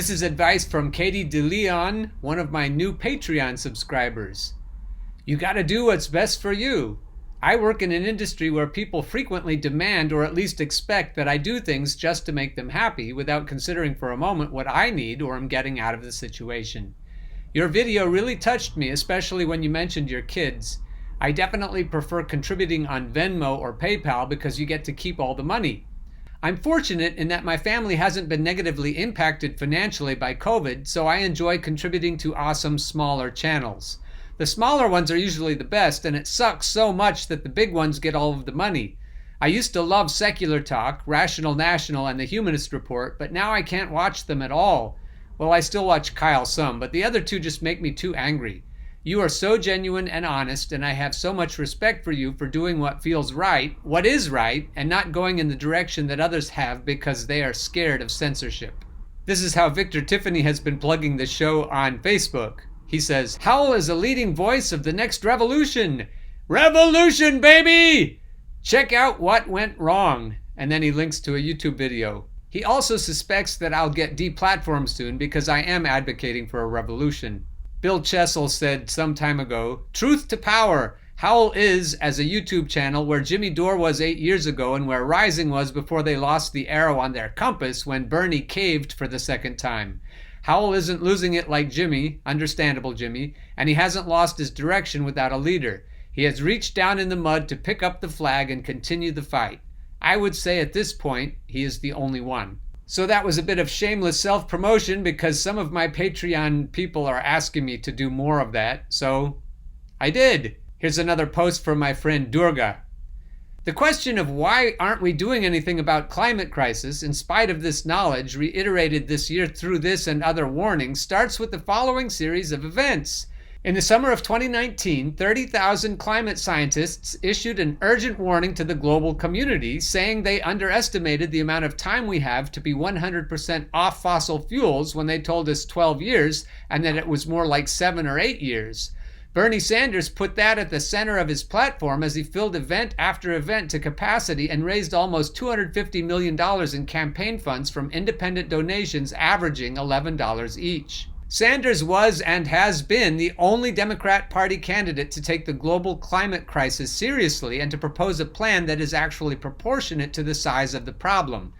This is advice from Katie DeLeon, one of my new Patreon subscribers. You gotta do what's best for you. I work in an industry where people frequently demand or at least expect that I do things just to make them happy without considering for a moment what I need or am getting out of the situation. Your video really touched me, especially when you mentioned your kids. I definitely prefer contributing on Venmo or PayPal because you get to keep all the money. I'm fortunate in that my family hasn't been negatively impacted financially by COVID, so I enjoy contributing to awesome smaller channels. The smaller ones are usually the best, and it sucks so much that the big ones get all of the money. I used to love Secular Talk, Rational National, and The Humanist Report, but now I can't watch them at all. Well, I still watch Kyle some, but the other two just make me too angry. You are so genuine and honest, and I have so much respect for you for doing what feels right, what is right, and not going in the direction that others have because they are scared of censorship. This is how Victor Tiffany has been plugging the show on Facebook. He says, Howell is a leading voice of the next revolution. Revolution, baby! Check out what went wrong. And then he links to a YouTube video. He also suspects that I'll get deplatformed soon because I am advocating for a revolution. Bill Chessel said some time ago, truth to power. Howell is as a YouTube channel where Jimmy Dore was 8 years ago and where Rising was before they lost the arrow on their compass when Bernie caved for the second time. Howell isn't losing it like Jimmy, understandable Jimmy, and he hasn't lost his direction without a leader. He has reached down in the mud to pick up the flag and continue the fight. I would say at this point, he is the only one. So that was a bit of shameless self-promotion because some of my Patreon people are asking me to do more of that, so I did. Here's another post from my friend Durga. The question of why aren't we doing anything about climate crisis in spite of this knowledge reiterated this year through this and other warnings starts with the following series of events. In the summer of 2019, 30,000 climate scientists issued an urgent warning to the global community, saying they underestimated the amount of time we have to be 100% off fossil fuels when they told us 12 years, and that it was more like 7 or 8 years. Bernie Sanders put that at the center of his platform as he filled event after event to capacity and raised almost $250 million in campaign funds from independent donations averaging $11 each. Sanders was and has been the only Democrat Party candidate to take the global climate crisis seriously and to propose a plan that is actually proportionate to the size of the problem.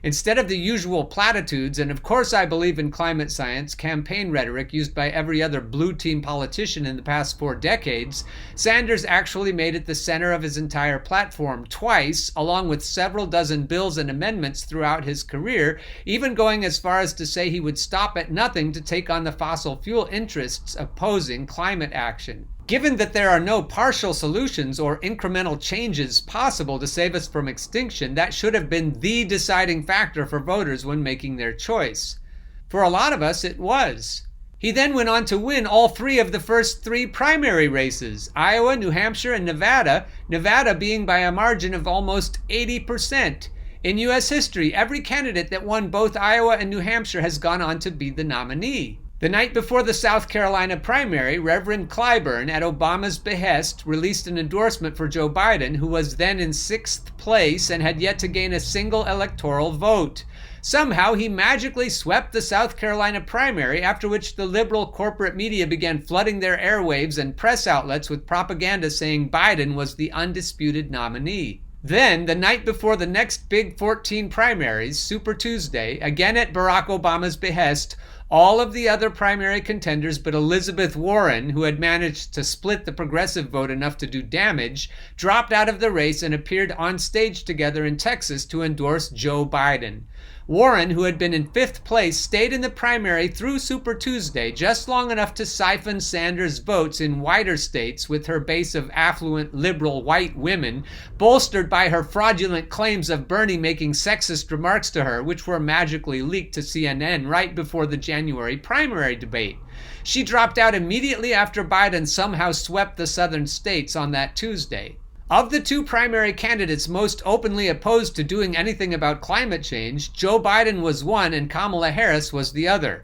Instead of the usual platitudes, and of course I believe in climate science, campaign rhetoric used by every other blue team politician in the past 4 decades, Sanders actually made it the center of his entire platform twice, along with several dozen bills and amendments throughout his career, even going as far as to say he would stop at nothing to take on the fossil fuel interests opposing climate action. Given that there are no partial solutions or incremental changes possible to save us from extinction, that should have been the deciding factor for voters when making their choice. For a lot of us, it was. He then went on to win all 3 of the first 3 primary races, Iowa, New Hampshire, and Nevada, Nevada being by a margin of almost 80%. In U.S. history, every candidate that won both Iowa and New Hampshire has gone on to be the nominee. The night before the South Carolina primary, Reverend Clyburn, at Obama's behest, released an endorsement for Joe Biden, who was then in 6th place and had yet to gain a single electoral vote. Somehow, he magically swept the South Carolina primary, after which the liberal corporate media began flooding their airwaves and press outlets with propaganda saying Biden was the undisputed nominee. Then, the night before the next big 14 primaries, Super Tuesday, again at Barack Obama's behest, all of the other primary contenders but Elizabeth Warren, who had managed to split the progressive vote enough to do damage, dropped out of the race and appeared on stage together in Texas to endorse Joe Biden. Warren, who had been in 5th place, stayed in the primary through Super Tuesday, just long enough to siphon Sanders' votes in whiter states with her base of affluent liberal white women, bolstered by her fraudulent claims of Bernie making sexist remarks to her, which were magically leaked to CNN right before the January primary debate. She dropped out immediately after Biden somehow swept the southern states on that Tuesday. Of the 2 primary candidates most openly opposed to doing anything about climate change, Joe Biden was one and Kamala Harris was the other.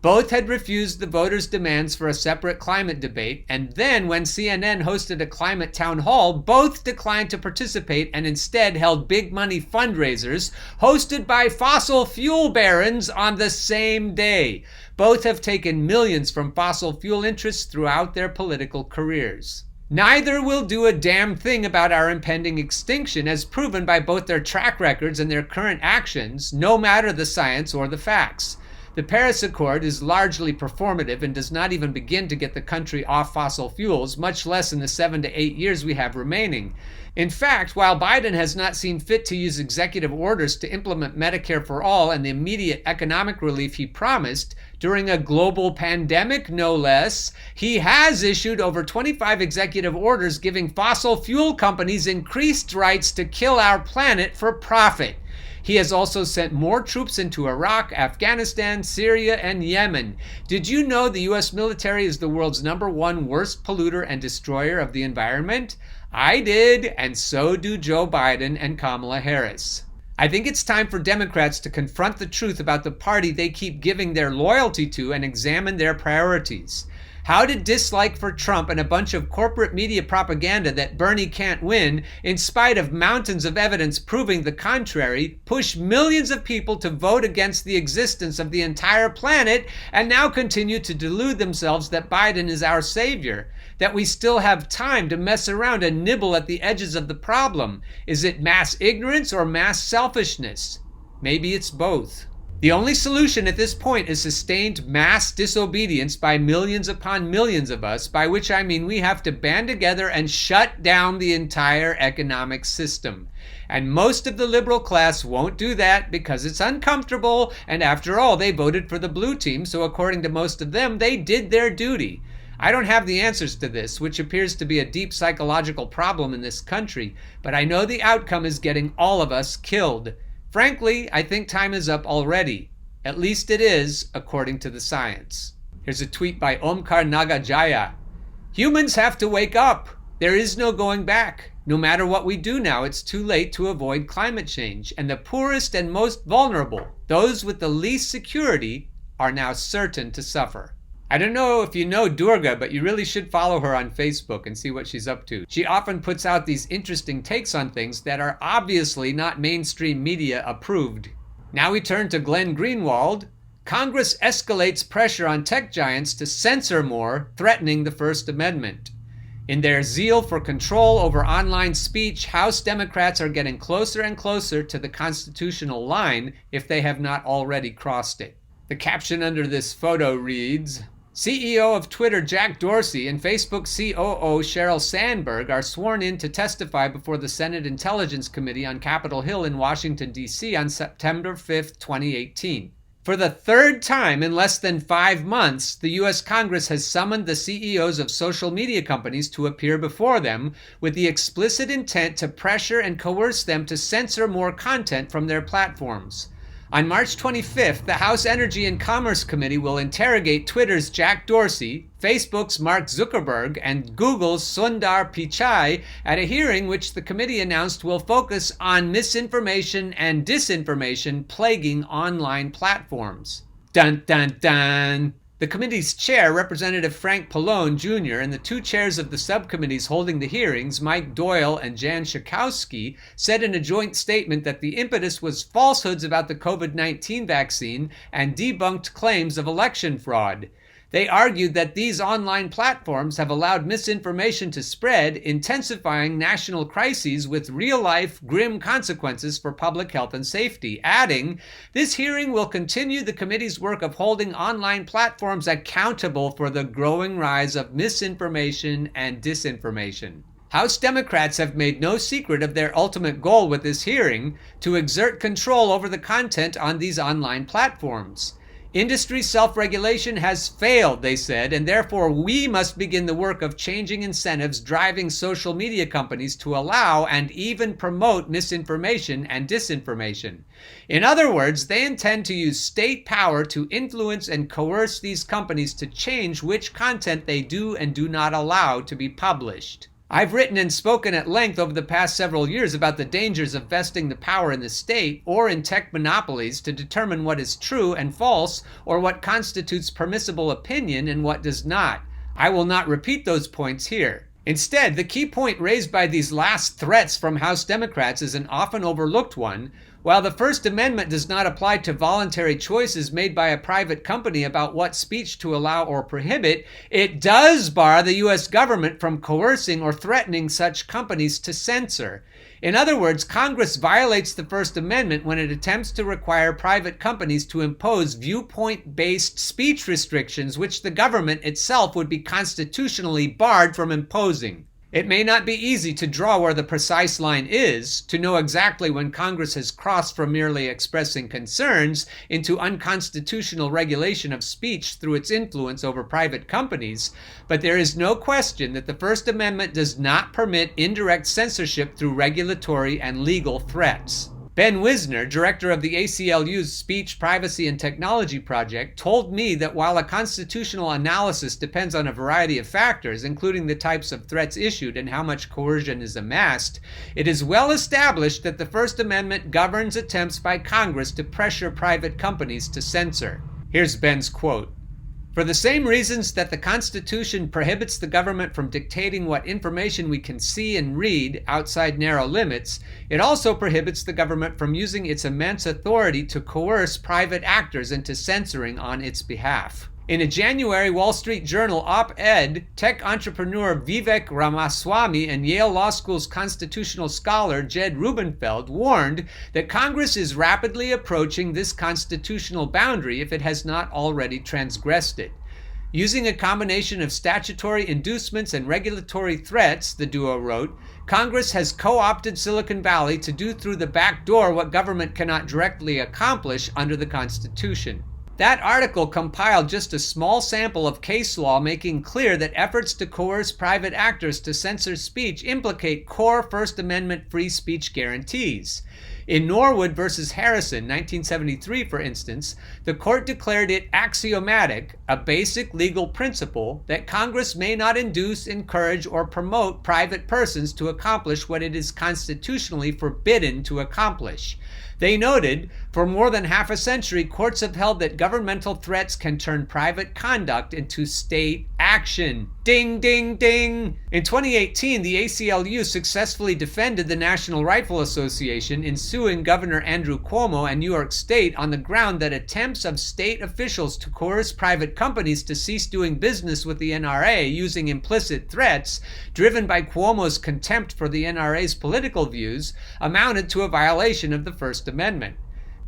Both had refused the voters' demands for a separate climate debate, and then when CNN hosted a climate town hall, both declined to participate and instead held big money fundraisers hosted by fossil fuel barons on the same day. Both have taken millions from fossil fuel interests throughout their political careers. Neither will do a damn thing about our impending extinction, as proven by both their track records and their current actions, no matter the science or the facts. The Paris Accord is largely performative and does not even begin to get the country off fossil fuels, much less in the 7 to 8 years we have remaining. In fact, while Biden has not seen fit to use executive orders to implement Medicare for all and the immediate economic relief he promised, during a global pandemic no less, he has issued over 25 executive orders giving fossil fuel companies increased rights to kill our planet for profit. He has also sent more troops into Iraq, Afghanistan, Syria, and Yemen. Did you know the U.S. military is the world's #1 worst polluter and destroyer of the environment? I did, and so do Joe Biden and Kamala Harris. I think it's time for Democrats to confront the truth about the party they keep giving their loyalty to and examine their priorities. How did dislike for Trump and a bunch of corporate media propaganda that Bernie can't win, in spite of mountains of evidence proving the contrary, push millions of people to vote against the existence of the entire planet and now continue to delude themselves that Biden is our savior? That we still have time to mess around and nibble at the edges of the problem? Is it mass ignorance or mass selfishness? Maybe it's both. The only solution at this point is sustained mass disobedience by millions upon millions of us, by which I mean we have to band together and shut down the entire economic system. And most of the liberal class won't do that because it's uncomfortable, and after all, they voted for the blue team, so according to most of them, they did their duty. I don't have the answers to this, which appears to be a deep psychological problem in this country, but I know the outcome is getting all of us killed. Frankly, I think time is up already. At least it is, according to the science. Here's a tweet by Omkar Nagajaya. Humans have to wake up. There is no going back. No matter what we do now, it's too late to avoid climate change. And the poorest and most vulnerable, those with the least security, are now certain to suffer. I don't know if you know Durga, but you really should follow her on Facebook and see what she's up to. She often puts out these interesting takes on things that are obviously not mainstream media approved. Now we turn to Glenn Greenwald. Congress escalates pressure on tech giants to censor more, threatening the First Amendment. In their zeal for control over online speech, House Democrats are getting closer and closer to the constitutional line if they have not already crossed it. The caption under this photo reads, CEO of Twitter Jack Dorsey and Facebook COO Sheryl Sandberg are sworn in to testify before the Senate Intelligence Committee on Capitol Hill in Washington, D.C. on September 5, 2018. For the third time in less than 5 months, the U.S. Congress has summoned the CEOs of social media companies to appear before them with the explicit intent to pressure and coerce them to censor more content from their platforms. On March 25th, the House Energy and Commerce Committee will interrogate Twitter's Jack Dorsey, Facebook's Mark Zuckerberg, and Google's Sundar Pichai at a hearing which the committee announced will focus on misinformation and disinformation plaguing online platforms. Dun dun dun! The committee's chair, Representative Frank Pallone Jr., and the two chairs of the subcommittees holding the hearings, Mike Doyle and Jan Schakowsky, said in a joint statement that the impetus was falsehoods about the COVID-19 vaccine and debunked claims of election fraud. They argued that these online platforms have allowed misinformation to spread, intensifying national crises with real-life, grim consequences for public health and safety, adding, "This hearing will continue the committee's work of holding online platforms accountable for the growing rise of misinformation and disinformation." House Democrats have made no secret of their ultimate goal with this hearing, to exert control over the content on these online platforms. Industry self-regulation has failed, they said, and therefore we must begin the work of changing incentives driving social media companies to allow and even promote misinformation and disinformation. In other words, they intend to use state power to influence and coerce these companies to change which content they do and do not allow to be published. I've written and spoken at length over the past several years about the dangers of vesting the power in the state or in tech monopolies to determine what is true and false, or what constitutes permissible opinion and what does not. I will not repeat those points here. Instead, the key point raised by these last threats from House Democrats is an often overlooked one. While the First Amendment does not apply to voluntary choices made by a private company about what speech to allow or prohibit, it does bar the U.S. government from coercing or threatening such companies to censor. In other words, Congress violates the First Amendment when it attempts to require private companies to impose viewpoint-based speech restrictions which the government itself would be constitutionally barred from imposing. It may not be easy to draw where the precise line is, to know exactly when Congress has crossed from merely expressing concerns into unconstitutional regulation of speech through its influence over private companies, but there is no question that the First Amendment does not permit indirect censorship through regulatory and legal threats. Ben Wisner, director of the ACLU's Speech, Privacy, and Technology Project, told me that while a constitutional analysis depends on a variety of factors, including the types of threats issued and how much coercion is amassed, it is well established that the First Amendment governs attempts by Congress to pressure private companies to censor. Here's Ben's quote. For the same reasons that the Constitution prohibits the government from dictating what information we can see and read outside narrow limits, it also prohibits the government from using its immense authority to coerce private actors into censoring on its behalf. In a January Wall Street Journal op-ed, tech entrepreneur Vivek Ramaswamy and Yale Law School's constitutional scholar Jed Rubenfeld warned that Congress is rapidly approaching this constitutional boundary if it has not already transgressed it. Using a combination of statutory inducements and regulatory threats, the duo wrote, Congress has co-opted Silicon Valley to do through the back door what government cannot directly accomplish under the Constitution. That article compiled just a small sample of case law making clear that efforts to coerce private actors to censor speech implicate core First Amendment free speech guarantees. In Norwood versus Harrison, 1973, for instance, the court declared it axiomatic, a basic legal principle, that Congress may not induce, encourage, or promote private persons to accomplish what it is constitutionally forbidden to accomplish. They noted, for more than half a century, courts have held that governmental threats can turn private conduct into state action. Ding, ding, ding! In 2018, the ACLU successfully defended the National Rifle Association in suing Governor Andrew Cuomo and New York State on the ground that attempts of state officials to coerce private companies to cease doing business with the NRA using implicit threats, driven by Cuomo's contempt for the NRA's political views, amounted to a violation of the First Amendment.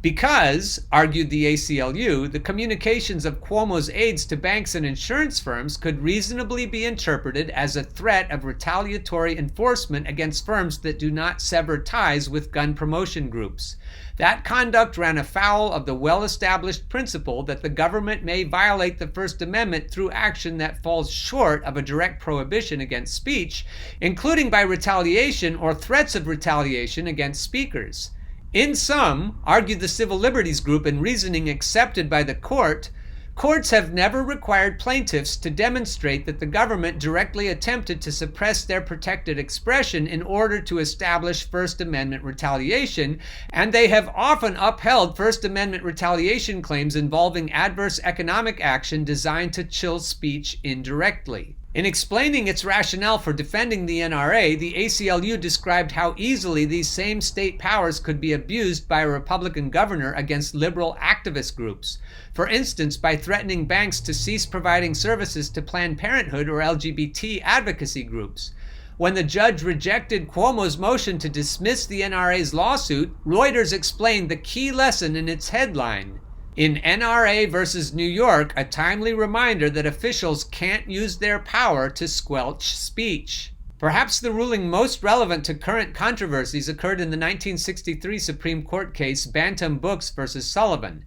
Because, argued the ACLU, the communications of Cuomo's aides to banks and insurance firms could reasonably be interpreted as a threat of retaliatory enforcement against firms that do not sever ties with gun promotion groups. That conduct ran afoul of the well-established principle that the government may violate the First Amendment through action that falls short of a direct prohibition against speech, including by retaliation or threats of retaliation against speakers. In sum, argued the Civil Liberties Group in reasoning accepted by the court, courts have never required plaintiffs to demonstrate that the government directly attempted to suppress their protected expression in order to establish First Amendment retaliation, and they have often upheld First Amendment retaliation claims involving adverse economic action designed to chill speech indirectly. In explaining its rationale for defending the NRA, the ACLU described how easily these same state powers could be abused by a Republican governor against liberal activist groups. For instance, by threatening banks to cease providing services to Planned Parenthood or LGBT advocacy groups. When the judge rejected Cuomo's motion to dismiss the NRA's lawsuit, Reuters explained the key lesson in its headline. In NRA versus New York, a timely reminder that officials can't use their power to squelch speech. Perhaps the ruling most relevant to current controversies occurred in the 1963 Supreme Court case Bantam Books versus Sullivan.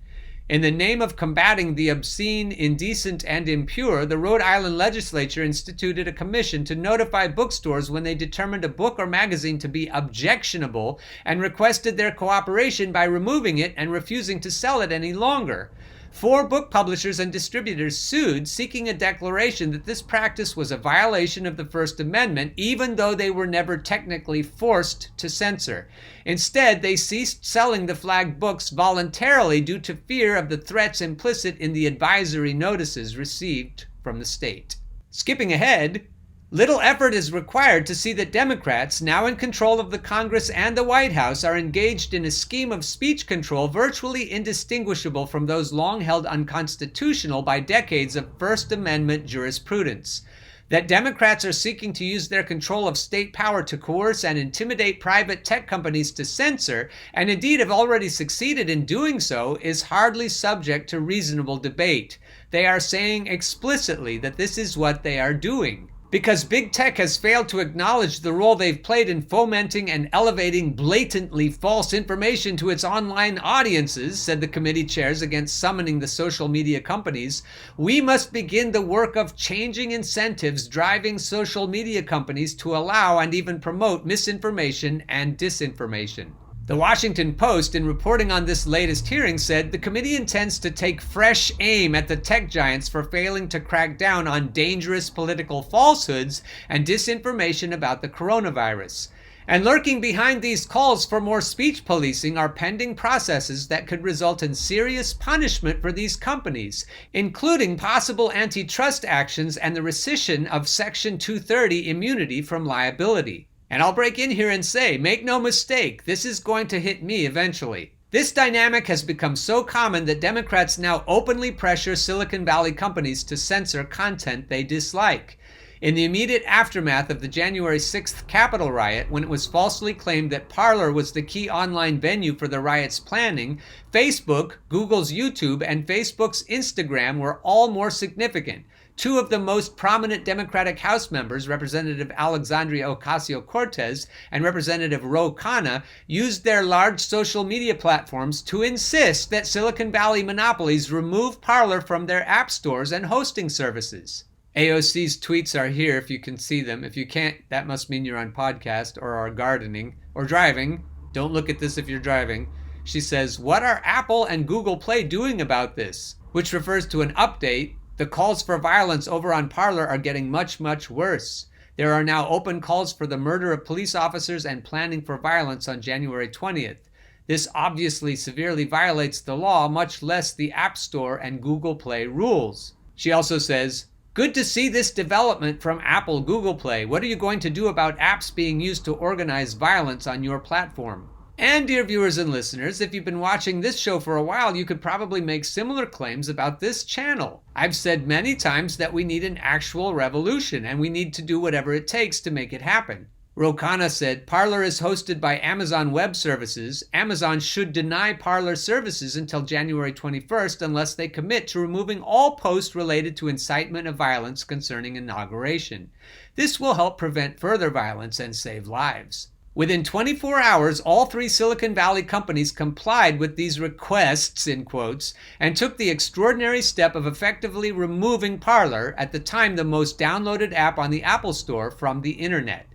In the name of combating the obscene, indecent, and impure, the Rhode Island legislature instituted a commission to notify bookstores when they determined a book or magazine to be objectionable and requested their cooperation by removing it and refusing to sell it any longer. 4 book publishers and distributors sued, seeking a declaration that this practice was a violation of the First Amendment, even though they were never technically forced to censor. Instead, they ceased selling the flagged books voluntarily due to fear of the threats implicit in the advisory notices received from the state. Skipping ahead, little effort is required to see that Democrats, now in control of the Congress and the White House, are engaged in a scheme of speech control virtually indistinguishable from those long held unconstitutional by decades of First Amendment jurisprudence. That Democrats are seeking to use their control of state power to coerce and intimidate private tech companies to censor, and indeed have already succeeded in doing so, is hardly subject to reasonable debate. They are saying explicitly that this is what they are doing. Because big tech has failed to acknowledge the role they've played in fomenting and elevating blatantly false information to its online audiences, said the committee chairs against summoning the social media companies, we must begin the work of changing incentives driving social media companies to allow and even promote misinformation and disinformation. The Washington Post, in reporting on this latest hearing, said the committee intends to take fresh aim at the tech giants for failing to crack down on dangerous political falsehoods and disinformation about the coronavirus. And lurking behind these calls for more speech policing are pending processes that could result in serious punishment for these companies, including possible antitrust actions and the rescission of Section 230 immunity from liability. And I'll break in here and say, make no mistake, this is going to hit me eventually. This dynamic has become so common that Democrats now openly pressure Silicon Valley companies to censor content they dislike. In the immediate aftermath of the January 6th Capitol riot, when it was falsely claimed that Parler was the key online venue for the riot's planning, Facebook, Google's YouTube, and Facebook's Instagram were all more significant. 2 of the most prominent Democratic House members, Representative Alexandria Ocasio-Cortez and Representative Ro Khanna, used their large social media platforms to insist that Silicon Valley monopolies remove Parler from their app stores and hosting services. AOC's tweets are here if you can see them. If you can't, that must mean you're on podcast or are gardening or driving. Don't look at this if you're driving. She says, "What are Apple and Google Play doing about this?" Which refers to an update. The calls for violence over on Parler are getting much, much worse. There are now open calls for the murder of police officers and planning for violence on January 20th. This obviously severely violates the law, much less the App Store and Google Play rules. She also says, "Good to see this development from Apple Google Play. What are you going to do about apps being used to organize violence on your platform?" And dear viewers and listeners, if you've been watching this show for a while, you could probably make similar claims about this channel. I've said many times that we need an actual revolution, and we need to do whatever it takes to make it happen. Ro Khanna said, Parler is hosted by Amazon Web Services. Amazon should deny Parler services until January 21st unless they commit to removing all posts related to incitement of violence concerning inauguration. This will help prevent further violence and save lives. Within 24 hours, all 3 Silicon Valley companies complied with these requests, in quotes, and took the extraordinary step of effectively removing Parler, at the time the most downloaded app on the Apple Store, from the internet.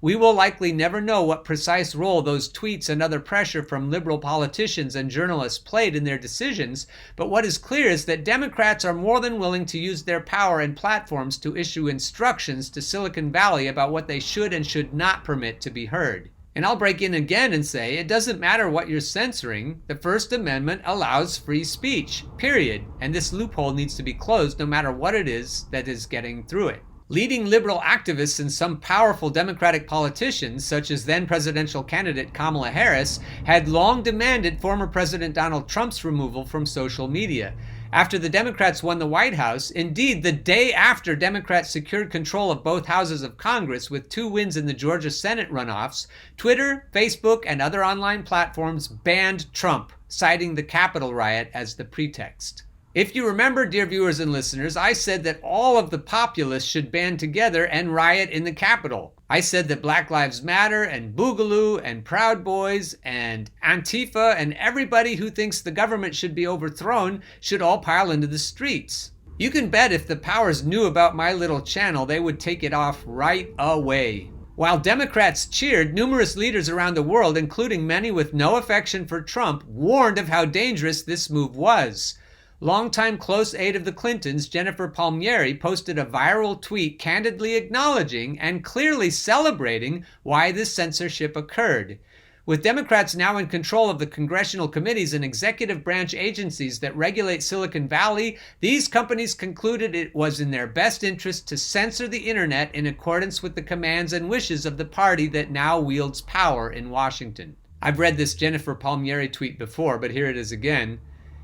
We will likely never know what precise role those tweets and other pressure from liberal politicians and journalists played in their decisions, but what is clear is that Democrats are more than willing to use their power and platforms to issue instructions to Silicon Valley about what they should and should not permit to be heard. And I'll break in again and say, it doesn't matter what you're censoring, the First Amendment allows free speech, period. And this loophole needs to be closed no matter what it is that is getting through it. Leading liberal activists and some powerful Democratic politicians, such as then presidential candidate Kamala Harris, had long demanded former President Donald Trump's removal from social media. After the Democrats won the White House, indeed the day after Democrats secured control of both houses of Congress with 2 wins in the Georgia Senate runoffs, Twitter, Facebook, and other online platforms banned Trump, citing the Capitol riot as the pretext. If you remember, dear viewers and listeners, I said that all of the populists should band together and riot in the Capitol. I said that Black Lives Matter and Boogaloo and Proud Boys and Antifa and everybody who thinks the government should be overthrown should all pile into the streets. You can bet if the powers knew about my little channel, they would take it off right away. While Democrats cheered, numerous leaders around the world, including many with no affection for Trump, warned of how dangerous this move was. Longtime close aide of the Clintons, Jennifer Palmieri, posted a viral tweet candidly acknowledging and clearly celebrating why this censorship occurred. With Democrats now in control of the congressional committees and executive branch agencies that regulate Silicon Valley, these companies concluded it was in their best interest to censor the internet in accordance with the commands and wishes of the party that now wields power in Washington. I've read this Jennifer Palmieri tweet before, but here it is again.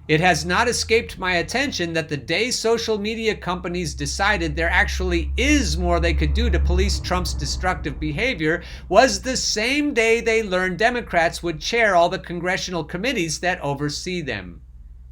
It has not escaped my attention that the day social media companies decided there actually is more they could do to police Trump's destructive behavior was the same day they learned Democrats would chair all the congressional committees that oversee them.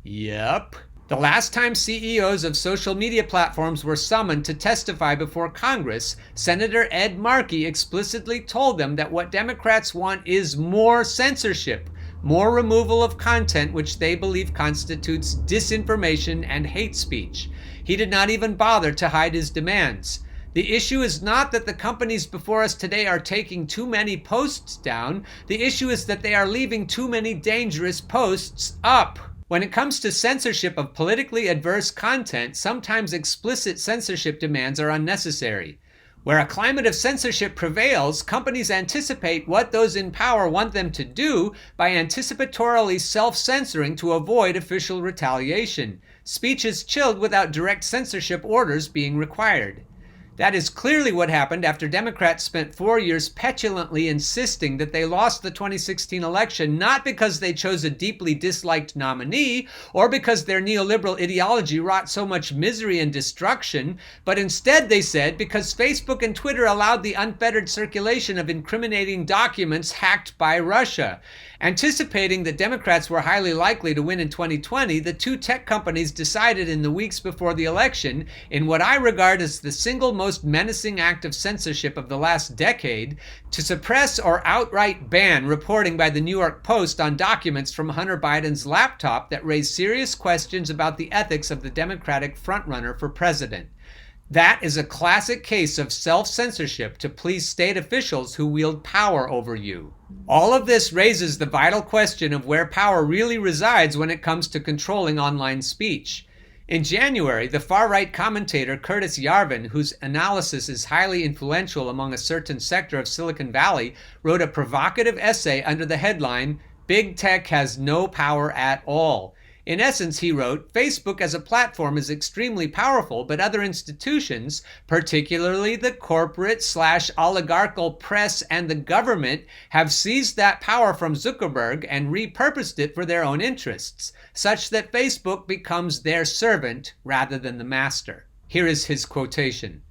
Yep. The last time CEOs of social media platforms were summoned to testify before Congress, Senator Ed Markey explicitly told them that what Democrats want is more censorship, more removal of content which they believe constitutes disinformation and hate speech. He did not even bother to hide his demands. The issue is not that the companies before us today are taking too many posts down. The issue is that they are leaving too many dangerous posts up. When it comes to censorship of politically adverse content, sometimes explicit censorship demands are unnecessary. Where a climate of censorship prevails, companies anticipate what those in power want them to do by anticipatorily self-censoring to avoid official retaliation. Speech is chilled without direct censorship orders being required. That is clearly what happened after Democrats spent 4 years petulantly insisting that they lost the 2016 election, not because they chose a deeply disliked nominee or because their neoliberal ideology wrought so much misery and destruction, but instead, they said, because Facebook and Twitter allowed the unfettered circulation of incriminating documents hacked by Russia. Anticipating that Democrats were highly likely to win in 2020, the two tech companies decided in the weeks before the election, in what I regard as the single most menacing act of censorship of the last decade, to suppress or outright ban reporting by the New York Post on documents from Hunter Biden's laptop that raise serious questions about the ethics of the Democratic frontrunner for president. That is a classic case of self-censorship to please state officials who wield power over you. All of this raises the vital question of where power really resides when it comes to controlling online speech. In January, the far-right commentator Curtis Yarvin, whose analysis is highly influential among a certain sector of Silicon Valley, wrote a provocative essay under the headline, "Big Tech Has No Power at All." In essence, he wrote, Facebook as a platform is extremely powerful, but other institutions, particularly the corporate/oligarchical press and the government, have seized that power from Zuckerberg and repurposed it for their own interests, such that Facebook becomes their servant rather than the master. Here is his quotation.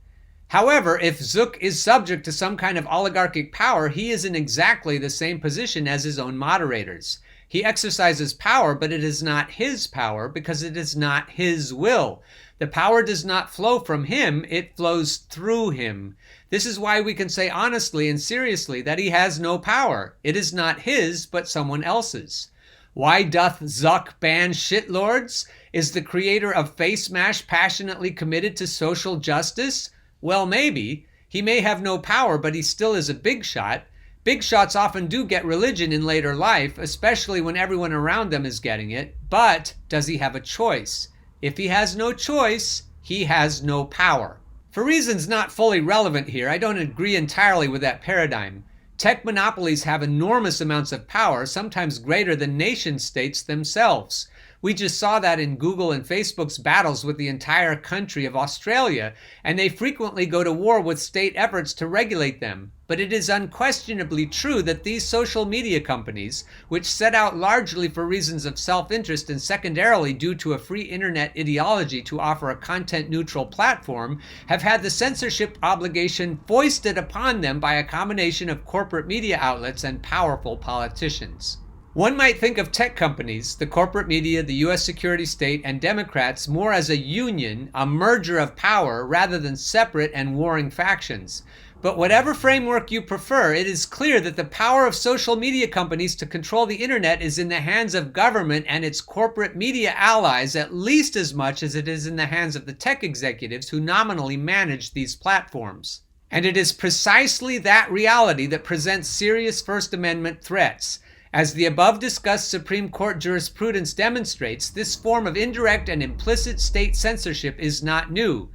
However, if Zuck is subject to some kind of oligarchic power, he is in exactly the same position as his own moderators. He exercises power, but it is not his power because it is not his will. The power does not flow from him, it flows through him. This is why we can say honestly and seriously that he has no power. It is not his, but someone else's. Why doth Zuck ban shitlords? Is the creator of Face Mash passionately committed to social justice? Well, maybe. He may have no power, but he still is a big shot. Big shots often do get religion in later life, especially when everyone around them is getting it. But does he have a choice? If he has no choice, he has no power. For reasons not fully relevant here, I don't agree entirely with that paradigm. Tech monopolies have enormous amounts of power, sometimes greater than nation states themselves. We just saw that in Google and Facebook's battles with the entire country of Australia, and they frequently go to war with state efforts to regulate them. But it is unquestionably true that these social media companies, which set out largely for reasons of self-interest and secondarily due to a free internet ideology to offer a content-neutral platform, have had the censorship obligation foisted upon them by a combination of corporate media outlets and powerful politicians. One might think of tech companies, the corporate media, the U.S. security state, and Democrats more as a union, a merger of power, rather than separate and warring factions. But whatever framework you prefer, it is clear that the power of social media companies to control the internet is in the hands of government and its corporate media allies at least as much as it is in the hands of the tech executives who nominally manage these platforms. And it is precisely that reality that presents serious First Amendment threats. As the above-discussed Supreme Court jurisprudence demonstrates, this form of indirect and implicit state censorship is not new.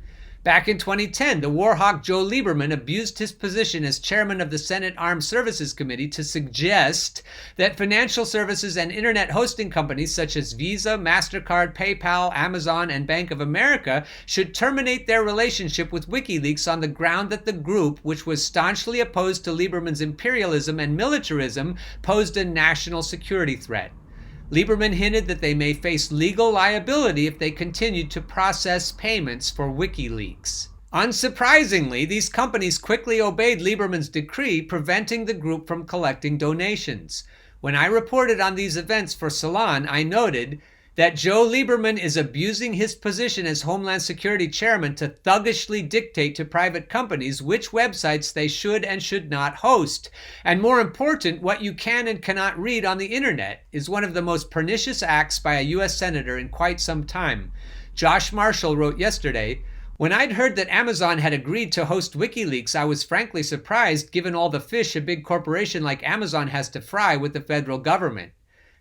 Back in 2010, the war hawk Joe Lieberman abused his position as chairman of the Senate Armed Services Committee to suggest that financial services and internet hosting companies such as Visa, MasterCard, PayPal, Amazon, and Bank of America should terminate their relationship with WikiLeaks on the ground that the group, which was staunchly opposed to Lieberman's imperialism and militarism, posed a national security threat. Lieberman hinted that they may face legal liability if they continued to process payments for WikiLeaks. Unsurprisingly, these companies quickly obeyed Lieberman's decree, preventing the group from collecting donations. When I reported on these events for Salon, I noted that Joe Lieberman is abusing his position as Homeland Security Chairman to thuggishly dictate to private companies which websites they should and should not host. And more important, what you can and cannot read on the internet is one of the most pernicious acts by a U.S. Senator in quite some time. Josh Marshall wrote yesterday, "When I'd heard that Amazon had agreed to host WikiLeaks, I was frankly surprised given all the fish a big corporation like Amazon has to fry with the federal government.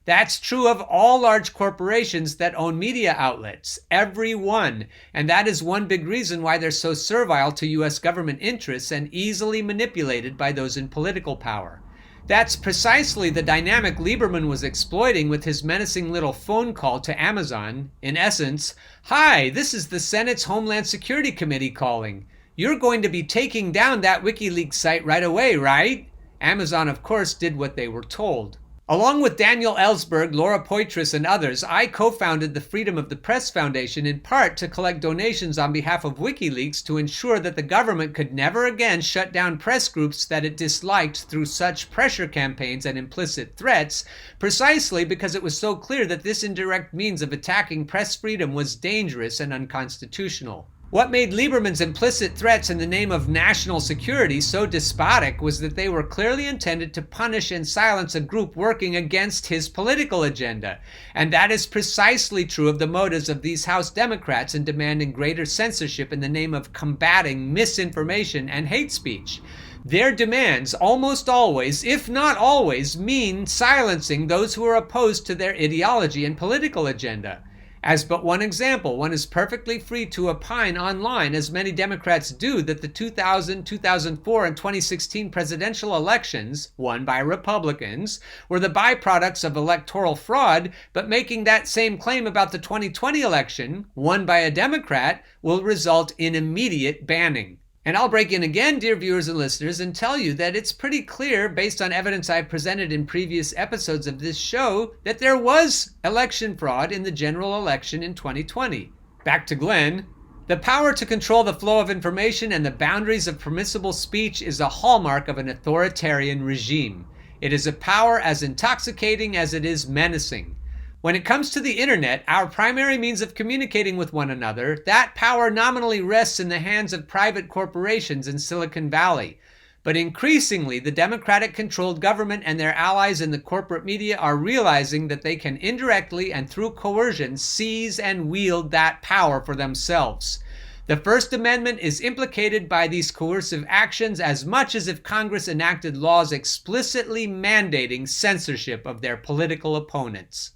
That's true of all large corporations that own media outlets, every one, and that is one big reason why they're so servile to U.S. government interests and easily manipulated by those in political power. That's precisely the dynamic Lieberman was exploiting with his menacing little phone call to Amazon. In essence, 'Hi, this is the Senate's Homeland Security Committee calling. You're going to be taking down that WikiLeaks site right away, right?' Amazon, of course, did what they were told." Along with Daniel Ellsberg, Laura Poitras, and others, I co-founded the Freedom of the Press Foundation in part to collect donations on behalf of WikiLeaks to ensure that the government could never again shut down press groups that it disliked through such pressure campaigns and implicit threats, precisely because it was so clear that this indirect means of attacking press freedom was dangerous and unconstitutional. What made Lieberman's implicit threats in the name of national security so despotic was that they were clearly intended to punish and silence a group working against his political agenda. And that is precisely true of the motives of these House Democrats in demanding greater censorship in the name of combating misinformation and hate speech. Their demands almost always, if not always, mean silencing those who are opposed to their ideology and political agenda. As but one example, one is perfectly free to opine online, as many Democrats do, that the 2000, 2004, and 2016 presidential elections, won by Republicans, were the byproducts of electoral fraud, but making that same claim about the 2020 election, won by a Democrat, will result in immediate banning. And I'll break in again, dear viewers and listeners, and tell you that it's pretty clear, based on evidence I've presented in previous episodes of this show, that there was election fraud in the general election in 2020. Back to Glenn. The power to control the flow of information and the boundaries of permissible speech is a hallmark of an authoritarian regime. It is a power as intoxicating as it is menacing. When it comes to the internet, our primary means of communicating with one another, that power nominally rests in the hands of private corporations in Silicon Valley. But increasingly, the Democratic-controlled government and their allies in the corporate media are realizing that they can indirectly and through coercion seize and wield that power for themselves. The First Amendment is implicated by these coercive actions as much as if Congress enacted laws explicitly mandating censorship of their political opponents.